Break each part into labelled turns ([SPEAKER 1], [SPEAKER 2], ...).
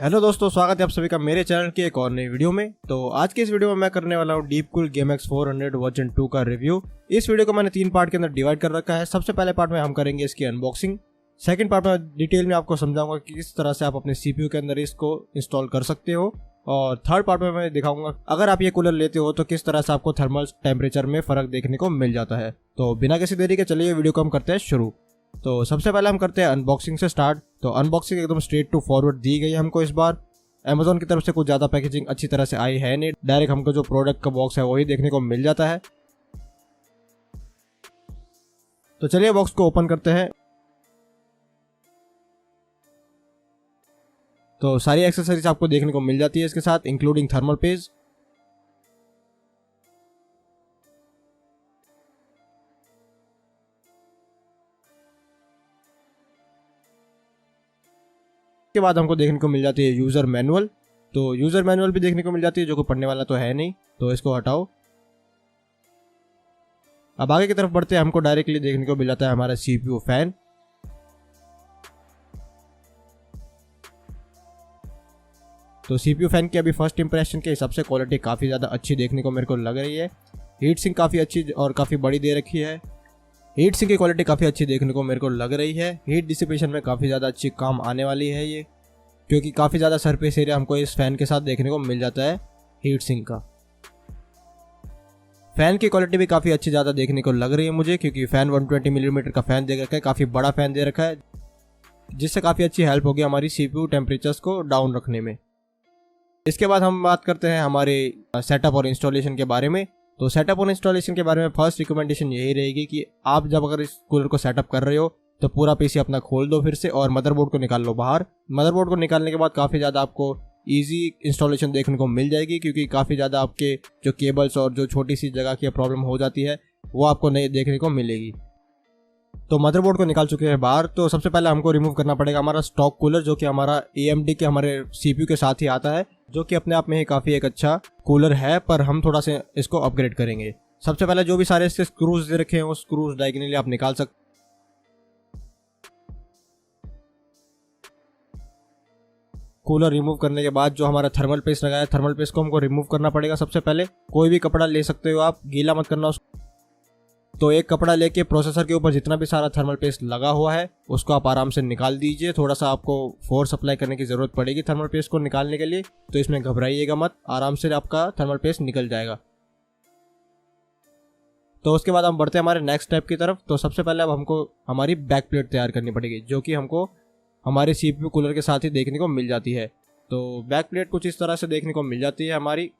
[SPEAKER 1] Hello दोस्तों, स्वागत है आप सभी का मेरे चैनल की एक और नई वीडियो में। तो आज की इस वीडियो में मैं करने वाला हूँ डीपकूल गेमएक्स 400 वर्जन 2 का रिव्यू। इस वीडियो को मैंने 3 पार्ट के अंदर डिवाइड कर रखा है। सबसे पहले पार्ट में हम करेंगे इसकी अनबॉक्सिंग। सेकंड पार्ट में डिटेल में आपको समझाऊंगा कि किस तरह से आप अपने सीपीयू के अंदर इसको इंस्टॉल कर सकते हो। और थर्ड पार्ट में मैं दिखाऊंगा अगर आप ये कूलर लेते हो तो किस तरह से आपको थर्मल टेम्परेचर में फर्क देखने को मिल जाता है। तो बिना किसी देरी के चलिए वीडियो को हम करते हैं शुरू। तो सबसे पहले हम करते हैं अनबॉक्सिंग से स्टार्ट। तो अनबॉक्सिंग एकदम स्ट्रेट टू फॉरवर्ड दी गई है हमको। इस बार Amazon की तरफ से कुछ ज़्यादा पैकेजिंग अच्छी तरह से आई है नहीं, डायरेक्ट हमको जो प्रोडक्ट का बॉक्स है वही देखने को मिल जाता है। तो चलिए बॉक्स को ओपन करते हैं। तो सारी एक्सेसरीज आपको देखने को मिल जाती है इसके साथ, इंक्लूडिंग थर्मल पेज। के बाद हमको देखने को मिल जाती है यूज़र मैनुअल। तो यूज़र मैनुअल भी देखने को मिल जाती है, जो कि पढ़ने वाला तो है नहीं, तो इसको हटाओ। अब आगे की तरफ बढ़ते हैं। हमको डायरेक्टली देखने को मिल जाता है हमारा सीपीयू फैन। तो सीपीयू फैन की अभी फर्स्ट इंप्रेशन के हिसाब से क्वालिटी काफ़ी ज़्यादा अच्छी देखने को मेरे को लग रही है। हीट सिंक काफ़ी अच्छी और काफ़ी बड़ी दे रखी है। हीट सिंक की क्वालिटी काफ़ी अच्छी देखने को मेरे को लग रही है। हीट डिसिपेशन में काफ़ी ज़्यादा अच्छी काम आने वाली है ये, क्योंकि काफ़ी ज़्यादा सरफेस एरिया हमको इस फैन के साथ देखने को मिल जाता है हीट सिंक का। फ़ैन की क्वालिटी भी काफ़ी अच्छी ज़्यादा देखने को लग रही है मुझे, क्योंकि फ़ैन 120 मिलीमीटर का फ़ैन दे रखा है, काफ़ी बड़ा फ़ैन दे रखा है, जिससे काफ़ी अच्छी हेल्प होगी हमारी सीपीयू टेम्परेचर्स को डाउन रखने में। इसके बाद हम बात करते हैं हमारे सेटअप और इंस्टॉलेशन के बारे में। तो सेटअप और इंस्टॉलेशन के बारे में फर्स्ट रिकमेंडेशन यही रहेगी कि आप जब अगर इस कूलर को सेटअप कर रहे हो तो पूरा पीसी अपना खोल दो फिर से, और मदरबोर्ड को निकाल लो बाहर। मदरबोर्ड को निकालने के बाद काफ़ी ज़्यादा आपको इजी इंस्टॉलेशन देखने को मिल जाएगी, क्योंकि काफ़ी ज़्यादा आपके जो केबल्स और जो छोटी सी जगह की प्रॉब्लम हो जाती है वो आपको नहीं देखने को मिलेगी। तो मदरबोर्ड को निकाल चुके हैं बाहर। तो सबसे पहले हमको रिमूव करना पड़ेगा हमारा स्टॉक कूलर, जो कि हमारा AMD के हमारे सीपीयू के साथ ही आता है, जो कि अपने आप में ही काफ़ी एक अच्छा कूलर है, पर हम थोड़ा सा इसको अपग्रेड करेंगे। सबसे पहले जो भी सारे इसके स्क्रूज दे रखे हैं वो स्क्रूज डायगोनली आप निकाल सकते। कूलर रिमूव करने के बाद जो हमारा थर्मल पेस्ट लगा है, थर्मल पेस्ट को हमको रिमूव करना पड़ेगा। सबसे पहले कोई भी कपड़ा ले सकते हो आप, गीला मत करना उसको। तो एक कपड़ा लेके प्रोसेसर के ऊपर जितना भी सारा थर्मल पेस्ट लगा हुआ है उसको आप आराम से निकाल दीजिए। थोड़ा सा आपको फोर्स अप्लाई करने की ज़रूरत पड़ेगी थर्मल पेस्ट को निकालने के लिए, तो इसमें घबराइएगा मत, आराम से आपका थर्मल पेस्ट निकल जाएगा। तो उसके बाद हम बढ़ते हैं हमारे नेक्स्ट स्टेप की तरफ। तो सबसे पहले अब हमको हमारी बैक प्लेट तैयार करनी पड़ेगी, जो कि हमको हमारे सीपीयू कूलर के साथ ही देखने को मिल जाती है। तो बैक प्लेट कुछ इस तरह से देखने को मिल जाती है हमारी।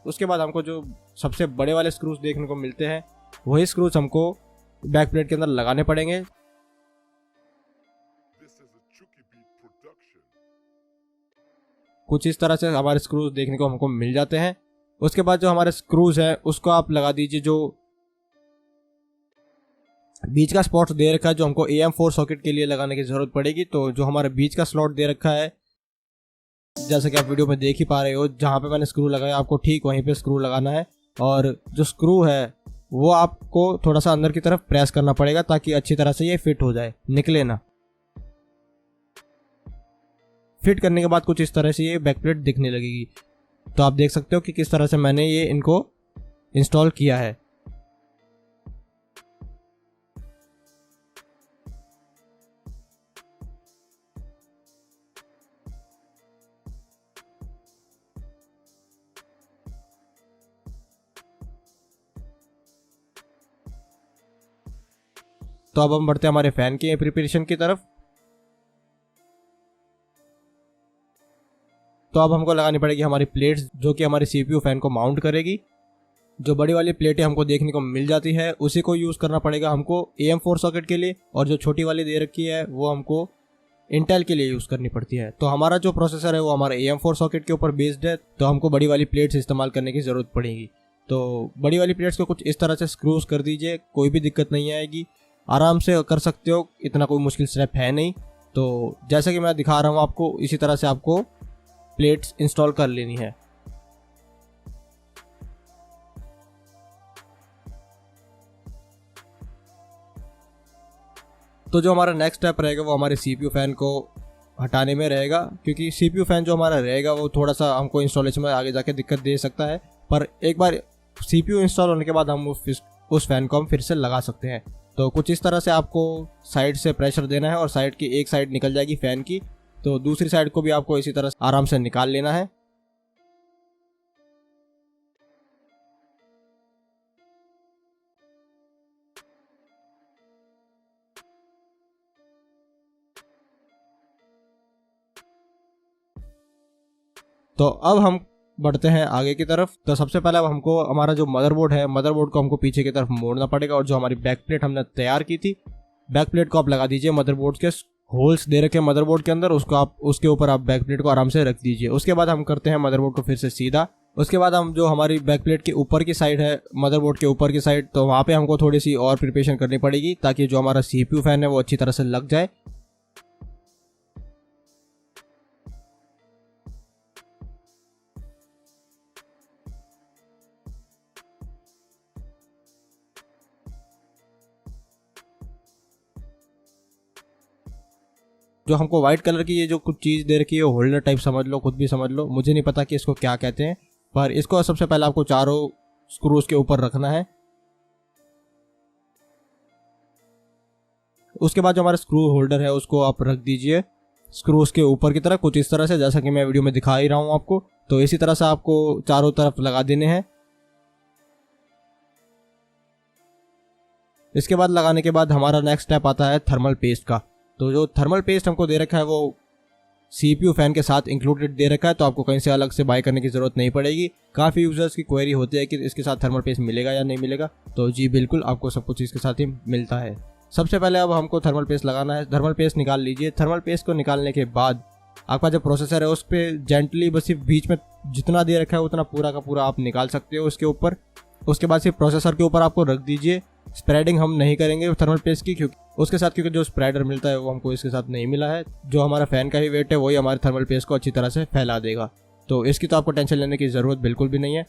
[SPEAKER 1] उसके बाद हमको जो सबसे बड़े वाले स्क्रूज देखने को मिलते हैं वही स्क्रूज हमको बैक प्लेट के अंदर लगाने पड़ेंगे। कुछ इस तरह से हमारे स्क्रूज देखने को हमको मिल जाते हैं। उसके बाद जो हमारे स्क्रूज हैं उसको आप लगा दीजिए। जो बीच का स्लॉट दे रखा है जो हमको AM4 सॉकेट के लिए लगाने की ज़रूरत पड़ेगी, तो जो हमारा बीच का स्लॉट दे रखा है, जैसा कि आप वीडियो में देख ही पा रहे हो, जहाँ पे मैंने स्क्रू लगाया आपको ठीक वहीं पे स्क्रू लगाना है। और जो स्क्रू है वो आपको थोड़ा सा अंदर की तरफ प्रेस करना पड़ेगा ताकि अच्छी तरह से ये फिट हो जाए, निकले ना। फिट करने के बाद कुछ इस तरह से ये बैक प्लेट दिखने लगेगी। तो आप देख सकते हो कि किस तरह से मैंने ये इनको इंस्टॉल किया है। तो अब हम बढ़ते हैं हमारे फ़ैन की प्रिपरेशन की तरफ। तो अब हमको लगानी पड़ेगी हमारी प्लेट्स जो कि हमारी CPU फैन को माउंट करेगी। जो बड़ी वाली प्लेटें हमको देखने को मिल जाती है उसी को यूज़ करना पड़ेगा हमको AM4 सॉकेट के लिए, और जो छोटी वाली दे रखी है वो हमको इंटेल के लिए यूज़ करनी पड़ती है। तो हमारा जो प्रोसेसर है वो हमारा AM4 सॉकेट के ऊपर बेस्ड है, तो हमको बड़ी वाली प्लेट्स इस्तेमाल करने की ज़रूरत पड़ेगी। तो बड़ी वाली प्लेट्स को कुछ इस तरह से स्क्रूज कर दीजिए, कोई भी दिक्कत नहीं आएगी, आराम से कर सकते हो, इतना कोई मुश्किल स्टेप है नहीं। तो जैसा कि मैं दिखा रहा हूँ आपको, इसी तरह से आपको प्लेट्स इंस्टॉल कर लेनी है। तो जो हमारा नेक्स्ट स्टेप रहेगा वो हमारे CPU फैन को हटाने में रहेगा, क्योंकि CPU फैन जो हमारा रहेगा वो थोड़ा सा हमको इंस्टॉलेशन में आगे जाके दिक्कत दे सकता है, पर एक बार CPU इंस्टॉल होने के बाद हम उस फैन को हम फिर से लगा सकते हैं। तो कुछ इस तरह से आपको साइड से प्रेशर देना है और साइड की एक साइड निकल जाएगी फैन की, तो दूसरी साइड को भी आपको इसी तरह आराम से निकाल लेना है। तो अब हम बढ़ते हैं आगे की तरफ। तो सबसे पहले अब हमको हमारा जो मदरबोर्ड है, मदरबोर्ड को हमको पीछे की तरफ मोड़ना पड़ेगा, और जो हमारी बैक प्लेट हमने तैयार की थी, बैक प्लेट को आप लगा दीजिए मदरबोर्ड के होल्स दे रखे मदरबोर्ड के अंदर, उसको आप उसके ऊपर आप बैक प्लेट को आराम से रख दीजिए। उसके बाद हम करते हैं मदरबोर्ड को फिर से सीधा। उसके बाद हम जो हमारी बैक प्लेट के ऊपर की साइड है, मदरबोर्ड के ऊपर की साइड, तो वहाँ पे हमको थोड़ी सी और प्रिपरेशन करनी पड़ेगी ताकि जो हमारा CPU फैन है वो अच्छी तरह से लग जाए। जो हमको व्हाइट कलर की ये जो कुछ चीज़ दे रखी है, होल्डर टाइप समझ लो, खुद भी समझ लो, मुझे नहीं पता कि इसको क्या कहते हैं, पर इसको सबसे पहले आपको चारों स्क्रूज के ऊपर रखना है। उसके बाद जो हमारा स्क्रू होल्डर है उसको आप रख दीजिए स्क्रूज के ऊपर की तरफ, कुछ इस तरह से, जैसा कि मैं वीडियो में दिखा ही रहा हूँ आपको। तो इसी तरह से आपको चारों तरफ लगा देने हैं। इसके बाद लगाने के बाद हमारा नेक्स्ट स्टेप आता है थर्मल पेस्ट का। तो जो थर्मल पेस्ट हमको दे रखा है वो CPU फैन के साथ इंक्लूडेड दे रखा है, तो आपको कहीं से अलग से बाय करने की ज़रूरत नहीं पड़ेगी। काफ़ी यूजर्स की क्वेरी होती है कि इसके साथ थर्मल पेस्ट मिलेगा या नहीं मिलेगा, तो जी बिल्कुल आपको सब कुछ इसके साथ ही मिलता है। सबसे पहले अब हमको थर्मल पेस्ट लगाना है। थर्मल पेस्ट निकाल लीजिए। थर्मल पेस्ट को निकालने के बाद आपका जो प्रोसेसर है उस पर जेंटली बस सिर्फ बीच में जितना दे रखा है उतना पूरा का पूरा आप निकाल सकते हो उसके ऊपर। उसके बाद सिर्फ प्रोसेसर के ऊपर आपको रख दीजिए। स्प्रेडिंग हम नहीं करेंगे थर्मल पेस्ट की, क्योंकि उसके साथ क्योंकि जो स्प्रेडर मिलता है वो हमको इसके साथ नहीं मिला है। जो हमारा फैन का ही वेट है वही हमारे थर्मल पेस्ट को अच्छी तरह से फैला देगा, तो इसकी तो आपको टेंशन लेने की ज़रूरत बिल्कुल भी नहीं है।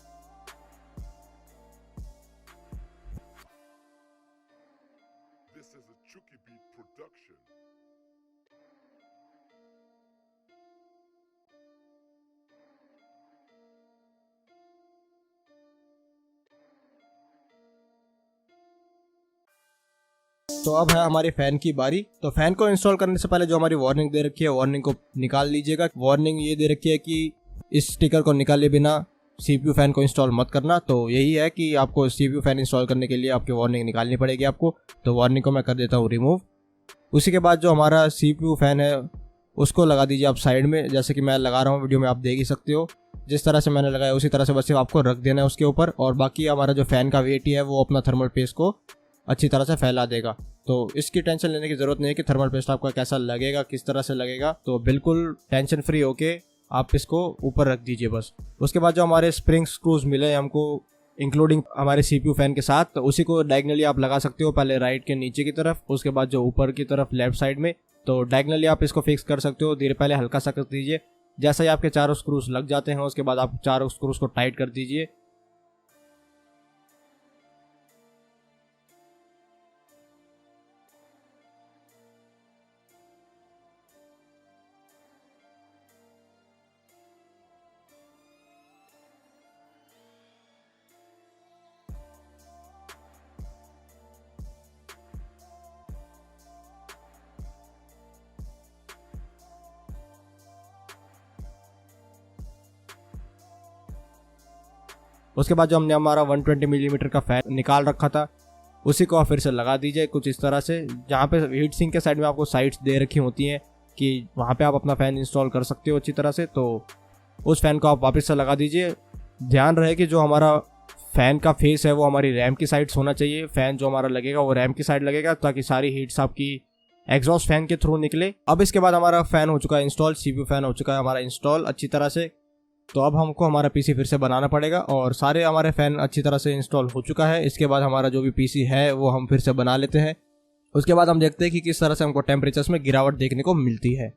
[SPEAKER 1] तो अब है हमारे फैन की बारी। तो फैन को इंस्टॉल करने से पहले जो हमारी वार्निंग दे रखी है, वार्निंग को निकाल लीजिएगा। वार्निंग ये दे रखी है कि इस स्टिकर को निकाले बिना CPU फैन को इंस्टॉल मत करना। तो यही है कि आपको CPU फैन इंस्टॉल करने के लिए आपकी वार्निंग निकालनी पड़ेगी आपको। तो वार्निंग को मैं कर देता हूँ रिमूव। उसी के बाद जो हमारा CPU फैन है उसको लगा दीजिए आप साइड में, जैसे कि मैं लगा रहा हूँ वीडियो में, आप देख ही सकते हो। जिस तरह से मैंने लगाया उसी तरह से बस आपको रख देना है उसके ऊपर, और बाकी हमारा जो फैन का वेट है वो अपना थर्मल पेस्ट को अच्छी तरह से फैला देगा। तो इसकी टेंशन लेने की ज़रूरत नहीं है कि थर्मल पेस्ट आपका कैसा लगेगा, किस तरह से लगेगा। तो बिल्कुल टेंशन फ्री होके आप इसको ऊपर रख दीजिए बस। उसके बाद जो हमारे स्प्रिंग स्क्रूज मिले हैं हमको इंक्लूडिंग हमारे CPU फैन के साथ, तो उसी को डायगनली आप लगा सकते हो, पहले राइट के नीचे की तरफ, उसके बाद जो ऊपर की तरफ लेफ्ट साइड में। तो डायगनली आप इसको फिक्स कर सकते हो। धीरे पहले हल्का सा कर दीजिए। जैसे ही आपके चारों स्क्रूज लग जाते हैं उसके बाद आप चारों स्क्रूज को टाइट कर दीजिए। उसके बाद जो हमने हमारा 120 मिलीमीटर का फैन निकाल रखा था उसी को आप फिर से लगा दीजिए कुछ इस तरह से। जहाँ पे हीट सिंक के साइड में आपको साइड्स दे रखी होती हैं कि वहाँ पे आप अपना फ़ैन इंस्टॉल कर सकते हो अच्छी तरह से। तो उस फ़ैन को आप वापस से लगा दीजिए। ध्यान रहे कि जो हमारा फ़ैन का फेस है वो हमारी रैम की साइड्स होना चाहिए। फ़ैन जो हमारा लगेगा वो रैम की साइड लगेगा ताकि सारी हीट्स आपकी एग्जॉस्ट फैन के थ्रू निकले। अब इसके बाद हमारा फ़ैन हो चुका है इंस्टॉल, CPU फ़ैन हो चुका है हमारा इंस्टॉल अच्छी तरह से। तो अब हमको हमारा PC फिर से बनाना पड़ेगा और सारे हमारे फ़ैन अच्छी तरह से इंस्टॉल हो चुका है। इसके बाद हमारा जो भी PC है वो हम फिर से बना लेते हैं। उसके बाद हम देखते हैं कि किस तरह से हमको टेम्परेचर्स में गिरावट देखने को मिलती है।